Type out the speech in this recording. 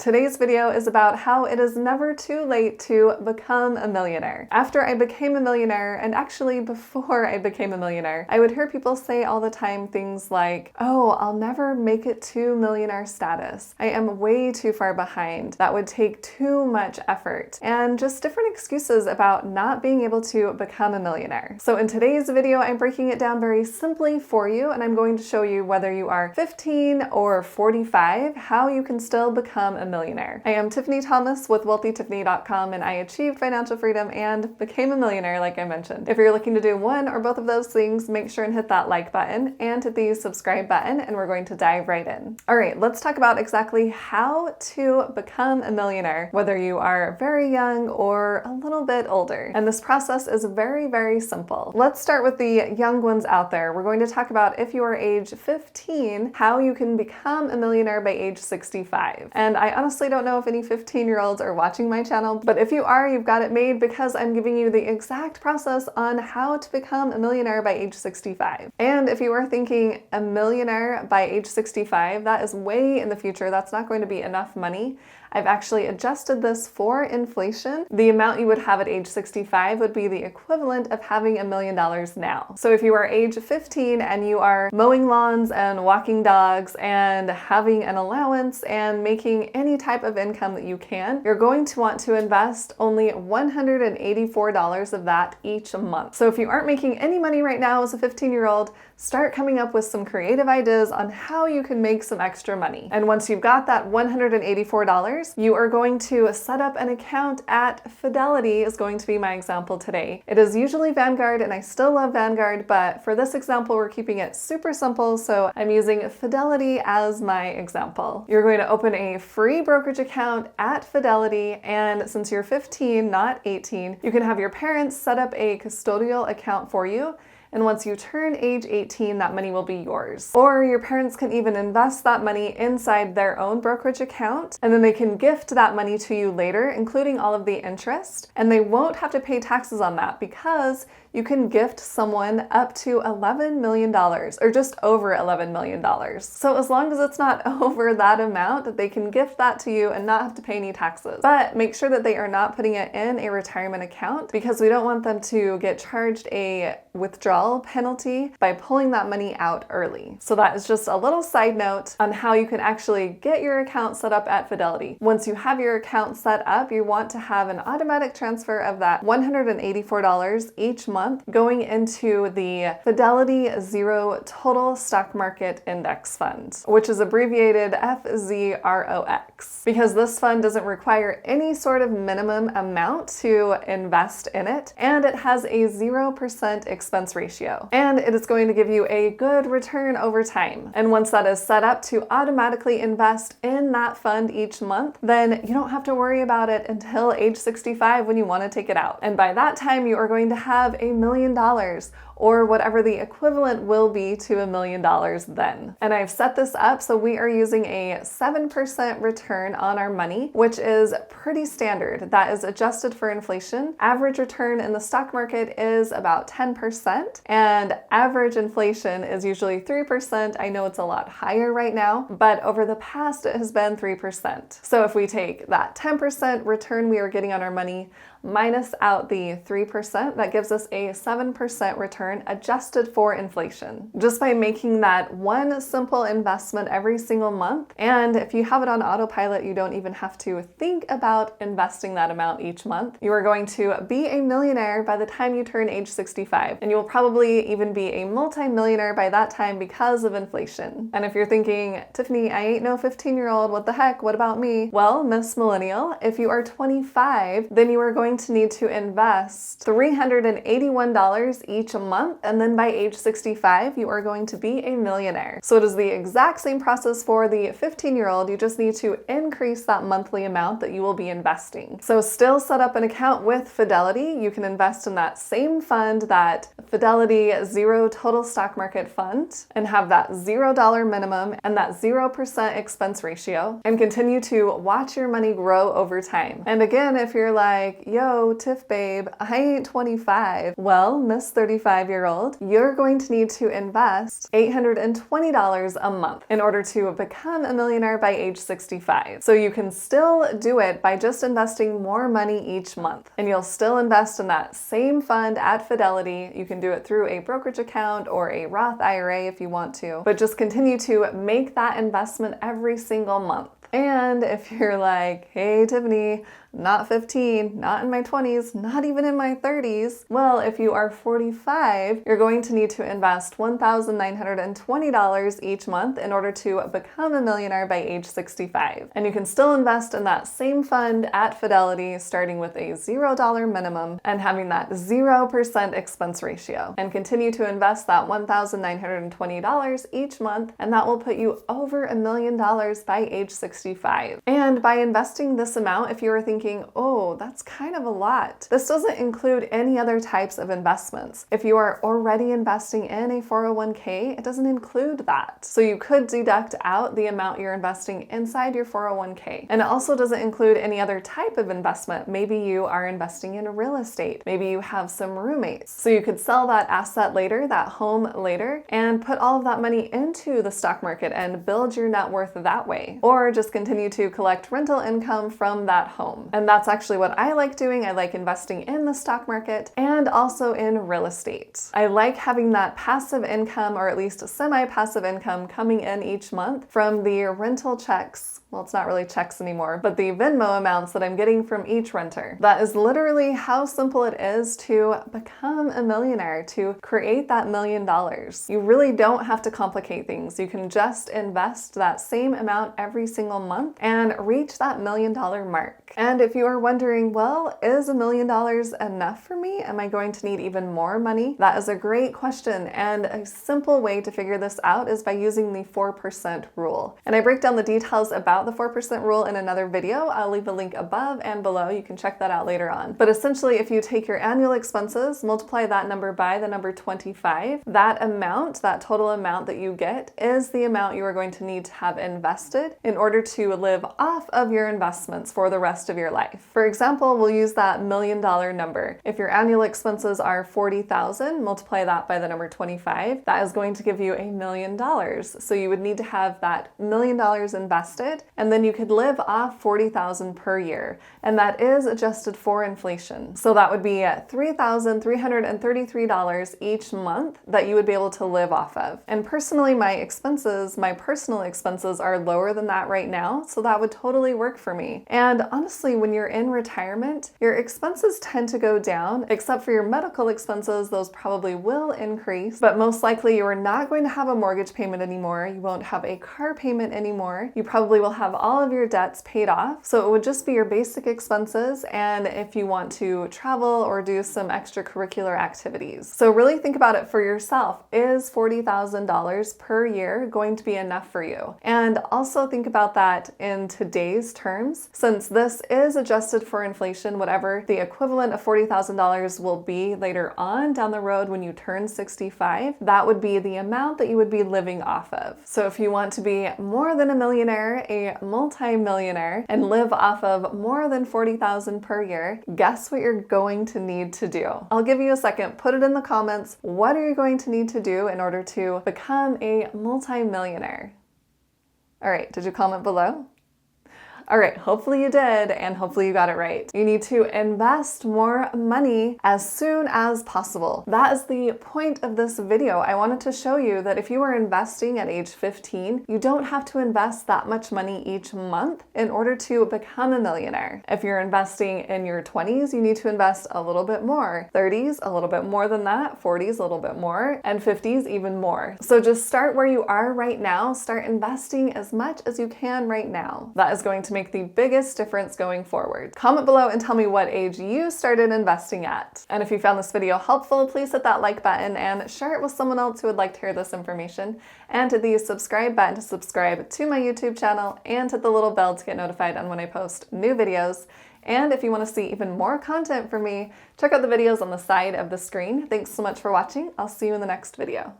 Today's video is about how it is never too late to become a millionaire. After I became a millionaire, and actually before I became a millionaire, I would hear people say all the time things like, oh, I'll never make it to millionaire status. I am way too far behind. That would take too much effort. And just different excuses about not being able to become a millionaire. So in today's video, I'm breaking it down very simply for you, and I'm going to show you whether you are 15 or 45, how you can still become a millionaire. I am Tiffany Thomas with WealthyTiffany.com, and I achieved financial freedom and became a millionaire, like I mentioned. If you're looking to do one or both of those things, make sure and hit that like button and hit the subscribe button, and we're going to dive right in. All right, let's talk about exactly how to become a millionaire, whether you are very young or a little bit older. And this process is very, very simple. Let's start with the young ones out there. We're going to talk about if you are age 15, how you can become a millionaire by age 65. And I honestly don't know if any 15-year-olds are watching my channel, but if you are, you've got it made because I'm giving you the exact process on how to become a millionaire by age 65. And if you are thinking a millionaire by age 65, that is way in the future. That's not going to be enough money. I've actually adjusted this for inflation. The amount you would have at age 65 would be the equivalent of having $1 million now. So if you are age 15 and you are mowing lawns and walking dogs and having an allowance and making any type of income that you can, you're going to want to invest only $184 of that each month. So if you aren't making any money right now as a 15-year-old, start coming up with some creative ideas on how you can make some extra money. And once you've got that $184, you are going to set up an account at Fidelity, is going to be my example today. It is usually Vanguard, and I still love Vanguard, but for this example, we're keeping it super simple, so I'm using Fidelity as my example. You're going to open a free brokerage account at Fidelity, and since you're 15, not 18, you can have your parents set up a custodial account for you. And once you turn age 18, that money will be yours. Or your parents can even invest that money inside their own brokerage account, and then they can gift that money to you later, including all of the interest. And they won't have to pay taxes on that because you can gift someone up to $11 million, or just over $11 million. So as long as it's not over that amount, that they can gift that to you and not have to pay any taxes. But make sure that they are not putting it in a retirement account, because we don't want them to get charged a withdrawal penalty by pulling that money out early. So that is just a little side note on how you can actually get your account set up at Fidelity. Once you have your account set up, you want to have an automatic transfer of that $184 each month going into the Fidelity Zero Total Stock Market Index Fund, which is abbreviated FZROX, because this fund doesn't require any sort of minimum amount to invest in it, and it has a 0% expense ratio, and it is going to give you a good return over time. And once that is set up to automatically invest in that fund each month, then you don't have to worry about it until age 65 when you want to take it out. And by that time, you are going to have $1 million, or whatever the equivalent will be to $1 million then. And I've set this up so we are using a 7% return on our money, which is pretty standard. That is adjusted for inflation. Average return in the stock market is about 10%, and average inflation is usually 3%. I know it's a lot higher right now, but over the past it has been 3%. So if we take that 10% return we are getting on our money, minus out the 3%, that gives us a 7% return adjusted for inflation. Just by making that one simple investment every single month, and if you have it on autopilot, you don't even have to think about investing that amount each month, you are going to be a millionaire by the time you turn age 65. And you will probably even be a multi-millionaire by that time because of inflation. And if you're thinking, Tiffany, I ain't no 15-year-old, what the heck, what about me? Well, Miss Millennial, if you are 25, then you are going to need to invest $381 each month, and then by age 65 you are going to be a millionaire. So it is the exact same process for the 15-year-old. You just need to increase that monthly amount that you will be investing. So still set up an account with Fidelity. You can invest in that same fund, that Fidelity Zero Total Stock Market Fund, and have that $0 minimum and that 0% expense ratio, and continue to watch your money grow over time. And again, if you're like, yo, Tiff babe, I ain't 25. Well, Miss 35 25-year-old, you're going to need to invest $820 a month in order to become a millionaire by age 65. So you can still do it by just investing more money each month. And you'll still invest in that same fund at Fidelity. You can do it through a brokerage account or a Roth IRA if you want to, but just continue to make that investment every single month. And if you're like, hey, Tiffany, not 15, not in my 20s, not even in my 30s. Well, if you are 45, you're going to need to invest $1,920 each month in order to become a millionaire by age 65. And you can still invest in that same fund at Fidelity, starting with a $0 minimum and having that 0% expense ratio. And continue to invest that $1,920 each month, and that will put you over $1 million by age 65. And by investing this amount, if you were thinking, oh, that's kind of a lot, this doesn't include any other types of investments. If you are already investing in a 401k, it doesn't include that. So you could deduct out the amount you're investing inside your 401k. And it also doesn't include any other type of investment. Maybe you are investing in real estate. Maybe you have some roommates. So you could sell that asset later, that home later, and put all of that money into the stock market and build your net worth that way. Or just continue to collect rental income from that home. And that's actually what I like doing. I like investing in the stock market and also in real estate. I like having that passive income, or at least semi-passive income, coming in each month from the rental checks. Well, it's not really checks anymore, but the Venmo amounts that I'm getting from each renter. That is literally how simple it is to become a millionaire, to create that $1 million. You really don't have to complicate things. You can just invest that same amount every single month and reach that $1 million mark. And if you are wondering, well, is $1 million enough for me? Am I going to need even more money? That is a great question. And a simple way to figure this out is by using the 4% rule. And I break down the details about the 4% rule in another video. I'll leave a link above and below. You can check that out later on. But essentially, if you take your annual expenses, multiply that number by the number 25, that amount, that total amount that you get, is the amount you are going to need to have invested in order to live off of your investments for the rest of your life. For example, we'll use that $1 million number. If your annual expenses are $40,000, multiply that by the number 25, that is going to give you $1 million. So you would need to have that $1 million invested, and then you could live off $40,000 per year. And that is adjusted for inflation. So that would be $3,333 each month that you would be able to live off of. And personally, my personal expenses are lower than that right now, so that would totally work for me. And honestly, when you're in retirement, your expenses tend to go down, except for your medical expenses. Those probably will increase, but most likely you are not going to have a mortgage payment anymore. You won't have a car payment anymore. You probably will have all of your debts paid off. So it would just be your basic expenses, and if you want to travel or do some extracurricular activities. So really think about it for yourself. Is $40,000 per year going to be enough for you? And also think about that in today's terms. Since this is adjusted for inflation, whatever the equivalent of $40,000 will be later on down the road when you turn 65, that would be the amount that you would be living off of. So if you want to be more than a millionaire, a multi-millionaire, and live off of more than $40,000 per year, guess what you're going to need to do? I'll give you a second. Put it in the comments. What are you going to need to do in order to become a multi-millionaire? All right, did you comment below? All right, hopefully you did, and hopefully you got it right. You need to invest more money as soon as possible. That is the point of this video. I wanted to show you that if you are investing at age 15, you don't have to invest that much money each month in order to become a millionaire. If you're investing in your 20s, you need to invest a little bit more. 30s, a little bit more than that. 40s, a little bit more. And 50s, even more. So just start where you are right now. Start investing as much as you can right now. That is going to make the biggest difference going forward. Comment below and tell me what age you started investing at. And if you found this video helpful, please hit that like button and share it with someone else who would like to hear this information. And hit the subscribe button to subscribe to my YouTube channel, and hit the little bell to get notified on when I post new videos. And if you want to see even more content from me, check out the videos on the side of the screen. Thanks so much for watching. I'll see you in the next video.